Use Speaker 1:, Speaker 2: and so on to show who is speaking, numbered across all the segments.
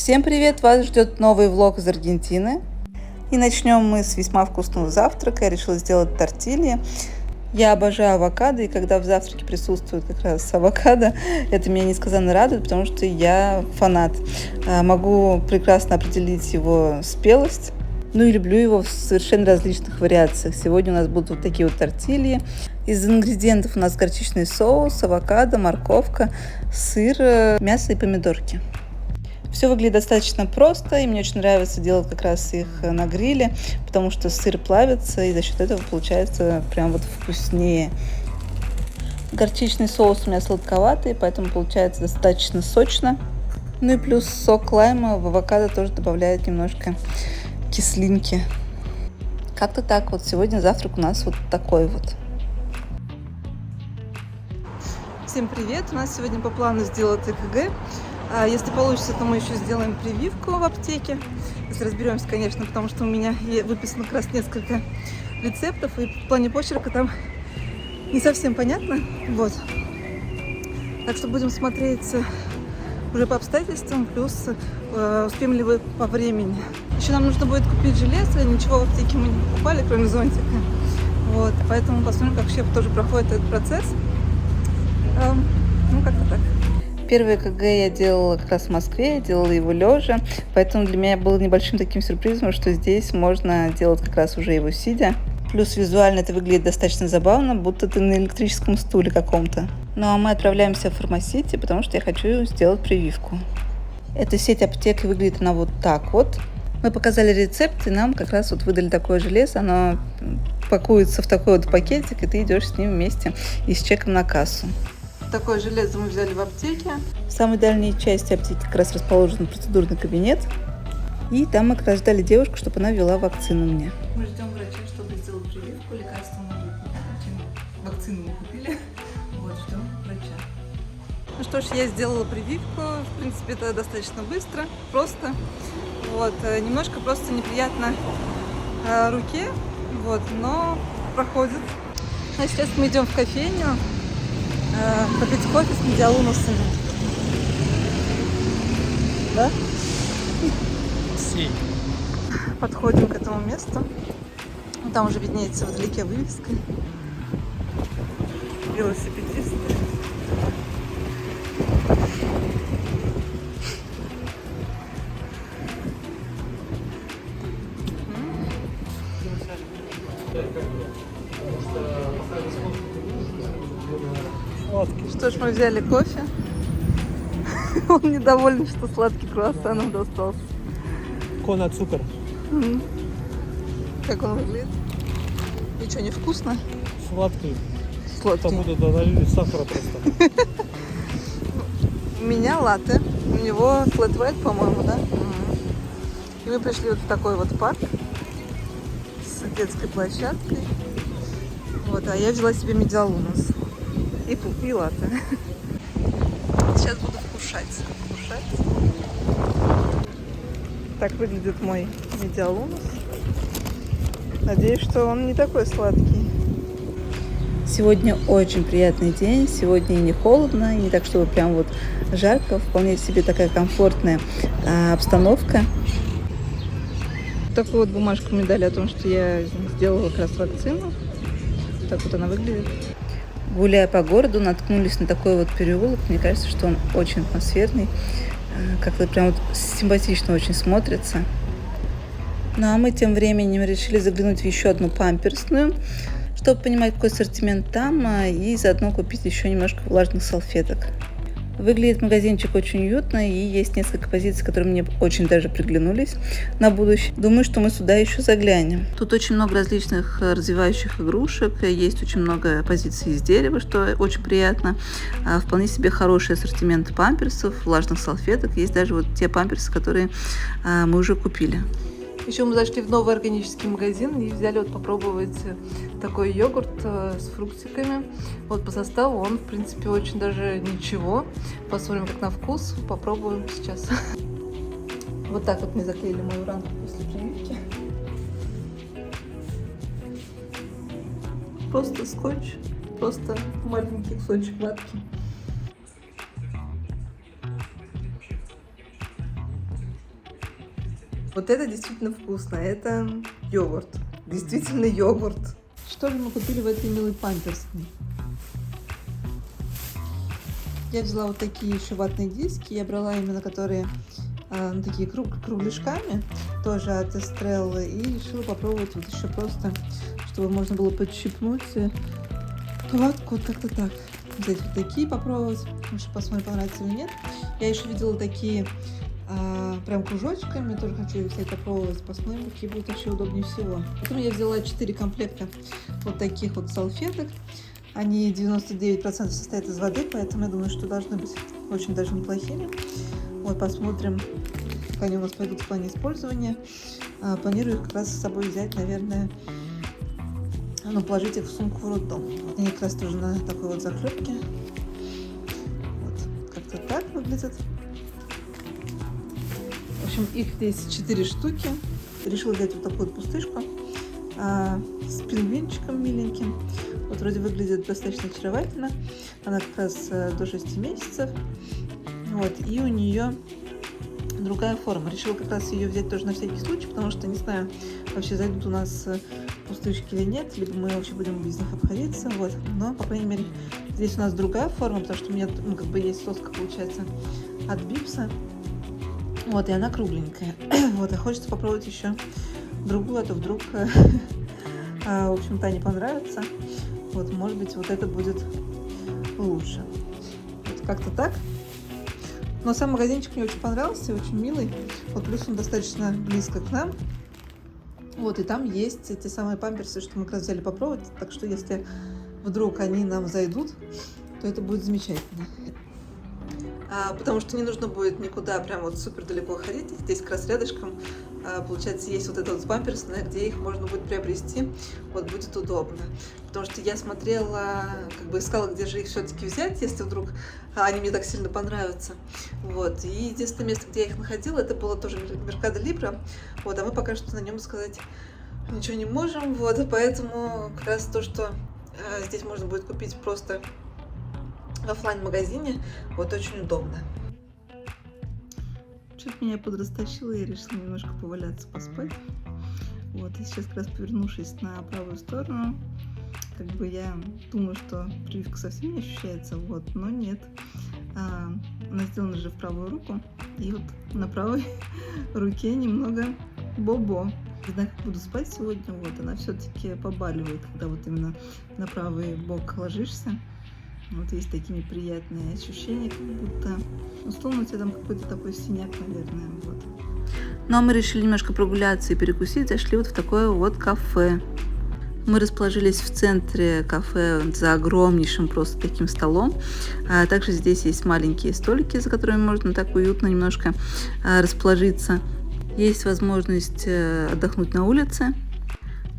Speaker 1: Всем привет! Вас ждет новый влог из Аргентины. И начнем мы с весьма вкусного завтрака. Я решила сделать тортильи. Я обожаю авокадо, и когда в завтраке присутствует как раз авокадо, это меня несказанно радует, потому что я фанат. Могу прекрасно определить его спелость. Ну и люблю его в совершенно различных вариациях. Сегодня у нас будут вот такие вот тортильи. Из ингредиентов у нас горчичный соус, авокадо, морковка, сыр, мясо и помидорки. Все выглядит достаточно просто, и мне очень нравится делать как раз их на гриле, потому что сыр плавится, и за счет этого получается прям вот вкуснее. Горчичный соус у меня сладковатый, поэтому получается достаточно сочно. Ну и плюс сок лайма в авокадо тоже добавляет немножко кислинки. Как-то так вот. Сегодня завтрак у нас вот такой вот. Всем привет! У нас сегодня по плану сделать ЭКГ. Если получится, то мы еще сделаем прививку в аптеке. Если разберемся, конечно, потому что у меня выписано как раз несколько рецептов, и в плане почерка там не совсем понятно. Вот. Так что будем смотреть уже по обстоятельствам, плюс успеем ли вы по времени. Еще нам нужно будет купить железо, ничего в аптеке мы не покупали, кроме зонтика. Вот. Поэтому посмотрим, как вообще тоже проходит этот процесс. Ну, как-то так. Первый ЭКГ я делала как раз в Москве, я делала его лежа, поэтому для меня было небольшим таким сюрпризом, что здесь можно делать как раз уже его сидя. Плюс визуально это выглядит достаточно забавно, будто ты на электрическом стуле каком-то. Ну а мы отправляемся в Фармасити, потому что я хочу сделать прививку. Эта сеть аптек выглядит она вот так вот. Мы показали рецепт, и нам как раз вот выдали такое железо, оно пакуется в такой вот пакетик, и ты идешь с ним вместе и с чеком на кассу. Такое железо мы взяли в аптеке. В самой дальней части аптеки как раз расположен процедурный кабинет. И там мы как раз ждали девушку, чтобы она ввела вакцину мне. Мы ждем врача, чтобы сделать прививку. Лекарства мы вакцину мы купили. Вот, ждем врача. Ну что ж, я сделала прививку. В принципе, это достаточно быстро, просто. Вот, немножко просто неприятно руке, вот, но проходит. А сейчас мы идем в кофейню попить кофе с медиалунусами. Да?
Speaker 2: Си.
Speaker 1: Подходим к этому месту. Там уже виднеется вдалеке вывеска. Велосипедисты. Что ж, мы взяли кофе. Он недоволен, что сладкий круассан нам достался.
Speaker 2: Кон цукор.
Speaker 1: Как он выглядит? И что, невкусно?
Speaker 2: Сладкий.
Speaker 1: Сладкий.
Speaker 2: Там будут налили сахара просто.
Speaker 1: У меня латте. У него flat white, по-моему, да? И мы пришли вот в такой вот парк с детской площадкой. Вот, а я взяла себе медиалунус. И латте. Сейчас буду вкушать. Так выглядит мой медиалунус. Надеюсь, что он не такой сладкий. Сегодня очень приятный день. Сегодня и не холодно, и не так, чтобы прям вот жарко. Вполне себе такая комфортная обстановка. Такую вот бумажку мне дали о том, что я сделала как раз вакцину. Так вот она выглядит. Гуляя по городу, наткнулись на такой вот переулок. Мне кажется, что он очень атмосферный. Как-то прям вот симпатично очень смотрится. Ну а мы тем временем решили заглянуть в еще одну памперсную, чтобы понимать, какой ассортимент там, и заодно купить еще немножко влажных салфеток. Выглядит магазинчик очень уютно, и есть несколько позиций, которые мне очень даже приглянулись на будущее. Думаю, что мы сюда еще заглянем. Тут очень много различных развивающих игрушек, есть очень много позиций из дерева, что очень приятно. Вполне себе хороший ассортимент памперсов, влажных салфеток. Есть даже вот те памперсы, которые мы уже купили. Еще мы зашли в новый органический магазин и взяли вот попробовать такой йогурт с фруктиками. Вот по составу он, в принципе, очень даже ничего. Посмотрим, как на вкус. Попробуем сейчас. Вот так вот мне заклеили мою ранку после прививки. Просто скотч, просто маленький кусочек ватки. Вот это действительно вкусно. Это йогурт. Действительно йогурт. Что же мы купили в этой милой памперсной? Я взяла вот такие еще ватные диски. Я брала именно которые такие кругляшками, тоже от Эстреллы. И решила попробовать вот еще просто, чтобы можно было подщипнуть ватку вот как-то так. Взять вот такие попробовать. Лучше посмотрим, понравится или нет. Я еще видела такие прям кружочками. Тоже хочу их взять попробовать. Посмотрим, какие будут вообще удобнее всего. Потом я взяла 4 комплекта вот таких вот салфеток. Они 99% состоят из воды, поэтому я думаю, что должны быть очень даже неплохими. Вот посмотрим, как они у нас пойдут в плане использования. Планирую их как раз с собой взять, наверное, положить их в сумку в роддом. Они как раз тоже на такой вот захлебке. Вот, как-то так выглядит. В общем, их здесь 4 штуки. Решила взять вот такую вот пустышку с пингвинчиком миленьким. Вот вроде выглядит достаточно очаровательно. Она как раз до 6 месяцев. Вот, и у нее другая форма. Решила как раз ее взять тоже на всякий случай, потому что не знаю, вообще зайдут у нас пустышки или нет, либо мы вообще будем без них обходиться. Вот. Но, по крайней мере, здесь у нас другая форма, потому что у меня как бы есть соска, получается, от Бипса. Вот, и она кругленькая. Вот, и хочется попробовать еще другую, а то вдруг, в общем-то, не понравится. Вот, может быть, вот это будет лучше. Вот как-то так. Но сам магазинчик мне очень понравился, очень милый. Вот плюс он достаточно близко к нам. Вот, и там есть те самые памперсы, что мы как раз взяли попробовать. Так что, если вдруг они нам зайдут, то это будет замечательно. Потому что не нужно будет никуда прям вот супер далеко ходить. Здесь как раз рядышком, получается, есть вот это вот памперсная, где их можно будет приобрести. Вот, будет удобно. Потому что я смотрела, как бы искала, где же их все-таки взять, если вдруг они мне так сильно понравятся. Вот. И единственное место, где я их находила, это было тоже Меркадо Либра. Вот. А мы пока что на нем сказать ничего не можем. Вот. И поэтому как раз то, что здесь можно будет купить просто в офлайн-магазине, вот, очень удобно. Чуть меня подрастащило, я решила немножко поваляться, поспать. Вот, и сейчас как раз повернувшись на правую сторону, как бы я думаю, что прививка совсем не ощущается, вот, но нет. Она сделана же в правую руку, и вот на правой руке немного бобо. Не знаю, как буду спать сегодня, вот, она все-таки побаливает, когда вот именно на правый бок ложишься. Вот есть такие приятные ощущения, как будто, условно, у тебя там какой-то такой синяк, наверное, вот. Ну, а мы решили немножко прогуляться и перекусить, зашли вот в такое вот кафе. Мы расположились в центре кафе за огромнейшим просто таким столом. Также здесь есть маленькие столики, за которыми можно так уютно немножко расположиться. Есть возможность отдохнуть на улице.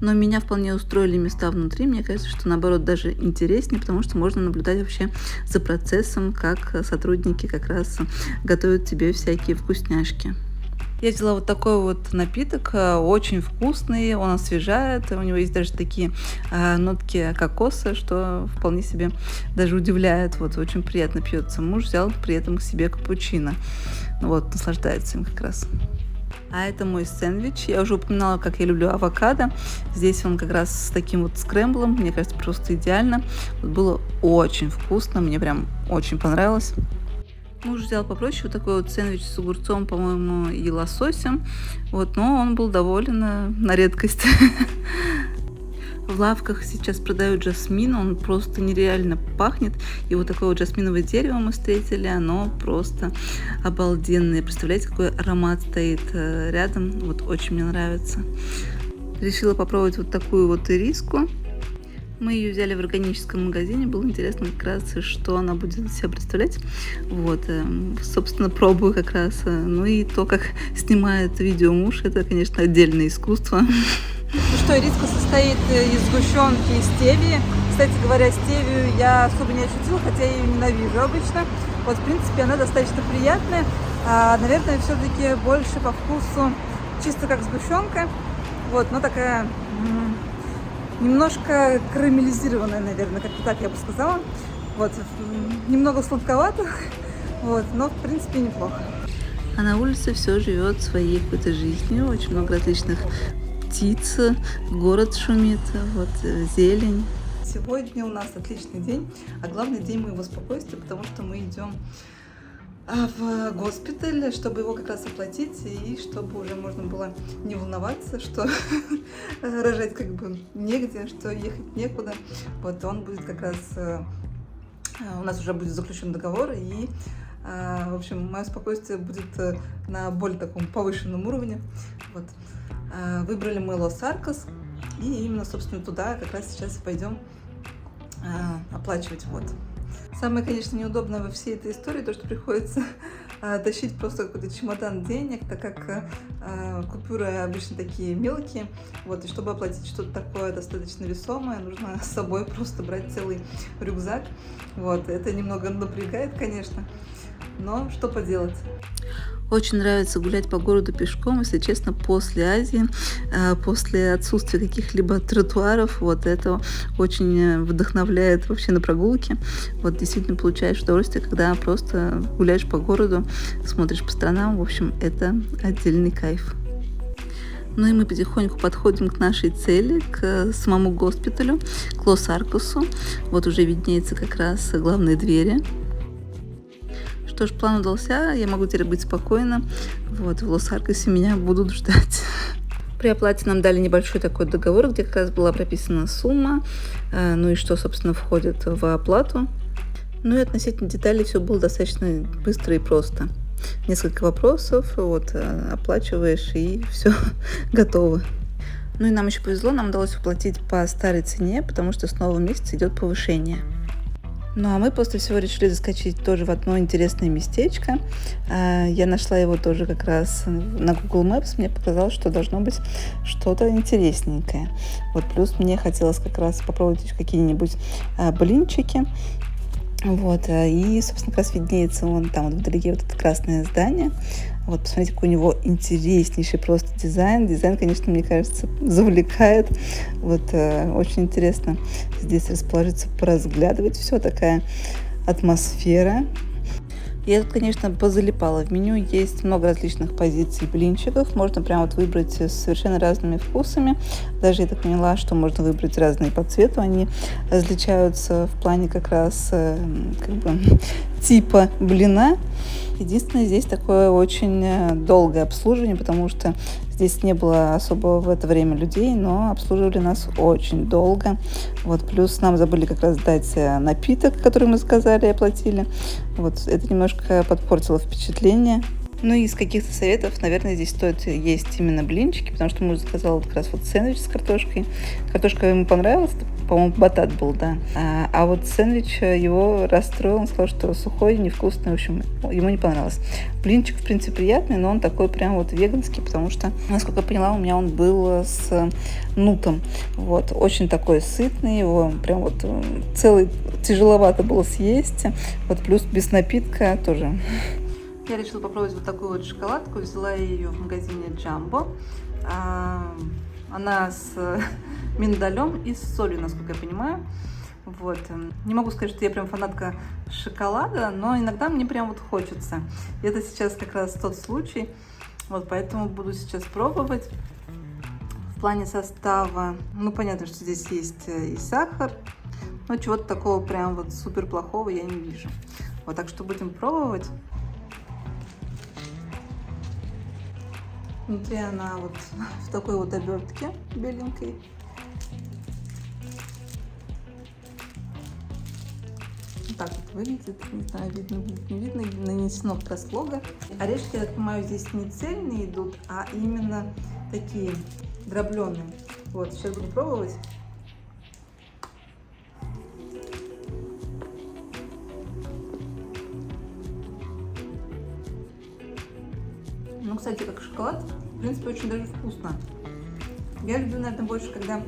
Speaker 1: Но меня вполне устроили места внутри. Мне кажется, что наоборот даже интереснее, потому что можно наблюдать вообще за процессом, как сотрудники как раз готовят тебе всякие вкусняшки. Я взяла вот такой вот напиток, очень вкусный, он освежает, у него есть даже такие нотки кокоса, что вполне себе даже удивляет, вот, очень приятно пьется. Муж взял при этом к себе капучино, вот, наслаждается им как раз. А это мой сэндвич. Я уже упоминала, как я люблю авокадо. Здесь он как раз с таким вот скрэмблом. Мне кажется, просто идеально. Вот было очень вкусно. Мне прям очень понравилось. Муж взял попроще вот такой вот сэндвич с огурцом, по-моему, и лососем. Вот, но он был доволен на редкость. В лавках сейчас продают жасмин, он просто нереально пахнет. И вот такое вот жасминовое дерево мы встретили, оно просто обалденное. Представляете, какой аромат стоит рядом, вот очень мне нравится. Решила попробовать вот такую вот ириску. Мы ее взяли в органическом магазине, было интересно как раз, что она будет из себя представлять. Вот, собственно, пробую как раз. Ну и то, как снимает видео муж, это, конечно, отдельное искусство. Ну что, ириска состоит из сгущенки и стевии. Кстати говоря, стевию я особо не ощутила, хотя я ее ненавижу обычно. Вот, в принципе, она достаточно приятная. Наверное, все-таки больше по вкусу чисто как сгущенка. Вот, но такая немножко карамелизированная, наверное, как-то так я бы сказала. Вот, немного сладковато, вот, но в принципе неплохо. А на улице все живет своей какой-то жизнью, очень много различных птиц, город шумит, вот зелень. Сегодня у нас отличный день, а главный день моего спокойствия, потому что мы идем в госпиталь, чтобы его как раз оплатить, и чтобы уже можно было не волноваться, что рожать как бы негде, что ехать некуда. Вот он будет как раз, у нас уже будет заключен договор, и, в общем, мое спокойствие будет на более таком повышенном уровне. Вот. Выбрали мы Лос-Аркос, и именно, собственно, туда как раз сейчас пойдем оплачивать. Вот. Самое, конечно, неудобное во всей этой истории то, что приходится тащить просто какой-то чемодан денег, так как купюры обычно такие мелкие. Вот, и чтобы оплатить что-то такое достаточно весомое, нужно с собой просто брать целый рюкзак. Вот, это немного напрягает, конечно, но что поделать. Очень нравится гулять по городу пешком, если честно, после Азии, после отсутствия каких-либо тротуаров, вот это очень вдохновляет вообще на прогулки. Вот действительно получаешь удовольствие, когда просто гуляешь по городу, смотришь по сторонам, в общем, это отдельный кайф. Ну и мы потихоньку подходим к нашей цели, к самому госпиталю, к Лос-Аркосу. Вот уже виднеется как раз главные двери. Что ж, план удался, я могу теперь быть спокойна. Вот, в Лос-Аркосе меня будут ждать. При оплате нам дали небольшой такой договор, где как раз была прописана сумма, ну и что, собственно, входит в оплату. Ну и относительно деталей все было достаточно быстро и просто. Несколько вопросов, вот, оплачиваешь, и все готово. Ну и нам еще повезло, нам удалось уплатить по старой цене, потому что с нового месяца идет повышение. Ну а мы после всего решили заскочить тоже в одно интересное местечко. Я нашла его тоже как раз на Google Maps. Мне показалось, что должно быть что-то интересненькое. Вот плюс мне хотелось как раз попробовать какие-нибудь блинчики. Вот, и, собственно, как раз виднеется вон там вот вдалеке вот это красное здание. Вот, посмотрите, какой у него интереснейший просто дизайн. Дизайн, конечно, мне кажется, завлекает. Вот, очень интересно здесь расположиться, поразглядывать все, такая атмосфера. Я тут, конечно, позалипала. В меню есть много различных позиций блинчиков. Можно прям вот выбрать с совершенно разными вкусами. Даже я так поняла, что можно выбрать разные по цвету. Они различаются в плане как раз как бы типа блина. Единственное, здесь такое очень долгое обслуживание, потому что здесь не было особо в это время людей, но обслуживали нас очень долго. Вот, плюс нам забыли как раз дать напиток, который мы заказали и оплатили. Вот, это немножко подпортило впечатление. Ну и из каких-то советов, наверное, здесь стоит есть именно блинчики, потому что муж заказал как раз вот сэндвич с картошкой. Картошка ему понравилась, по-моему, батат был, да. А вот сэндвич его расстроил, он сказал, что сухой, невкусный, в общем, ему не понравилось. Блинчик, в принципе, приятный, но он такой прям вот веганский, потому что, насколько я поняла, у меня он был с нутом. Вот, очень такой сытный, его прям вот целый тяжеловато было съесть. Вот плюс без напитка тоже. Я решила попробовать вот такую вот шоколадку. Взяла ее в магазине Jumbo. Она с миндалем и с солью, насколько я понимаю. Вот. Не могу сказать, что я прям фанатка шоколада, но иногда мне прям вот хочется. И это сейчас как раз тот случай. Вот, поэтому буду сейчас пробовать. В плане состава, ну, понятно, что здесь есть и сахар, но чего-то такого прям вот супер плохого я не вижу. Вот, так что будем пробовать. Внутри она вот в такой вот обертке беленькой. Вот так вот выглядит. Не знаю, видно, будет не видно. Нанесено как раз лого. Орешки, я так понимаю, здесь не цельные идут, а именно такие дробленые. Вот, сейчас буду пробовать. Ну, кстати, как шоколад, в принципе, очень даже вкусно. Я люблю, наверное, больше, когда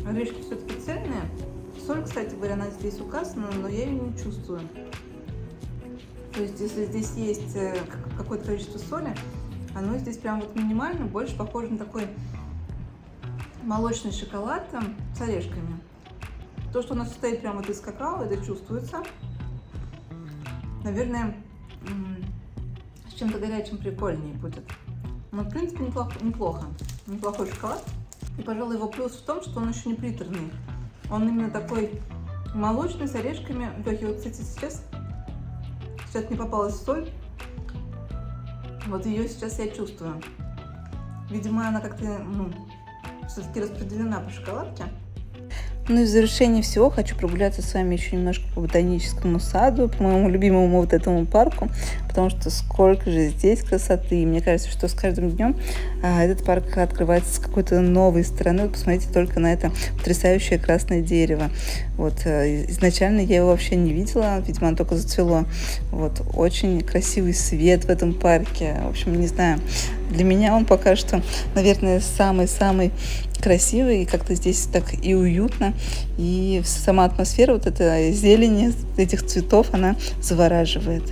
Speaker 1: орешки все-таки цельные. Соль, кстати говоря, она здесь указана, но я ее не чувствую. То есть, если здесь есть какое-то количество соли, оно здесь прям вот минимально, больше похоже на такой молочный шоколад с орешками. То, что у нас состоит прямо вот из какао, это чувствуется. Наверное, чем-то горячим прикольнее будет. Но, в принципе, неплохо. Неплохой шоколад. И, пожалуй, его плюс в том, что он еще не приторный. Он именно такой молочный, с орешками. Легкий. Вот, кстати, сейчас не попалась соль. Вот ее сейчас я чувствую. Видимо, она как-то, все-таки распределена по шоколадке. Ну и в завершении всего хочу прогуляться с вами еще немножко по ботаническому саду, по моему любимому вот этому парку, потому что сколько же здесь красоты. И мне кажется, что с каждым днем этот парк открывается с какой-то новой стороны. Вот посмотрите только на это потрясающее красное дерево. Вот изначально я его вообще не видела, видимо, оно только зацвело. Вот очень красивый свет в этом парке. В общем, не знаю, для меня он пока что, наверное, самый-самый красивый, и как-то здесь так и уютно, и сама атмосфера вот этой зелени, этих цветов, она завораживает.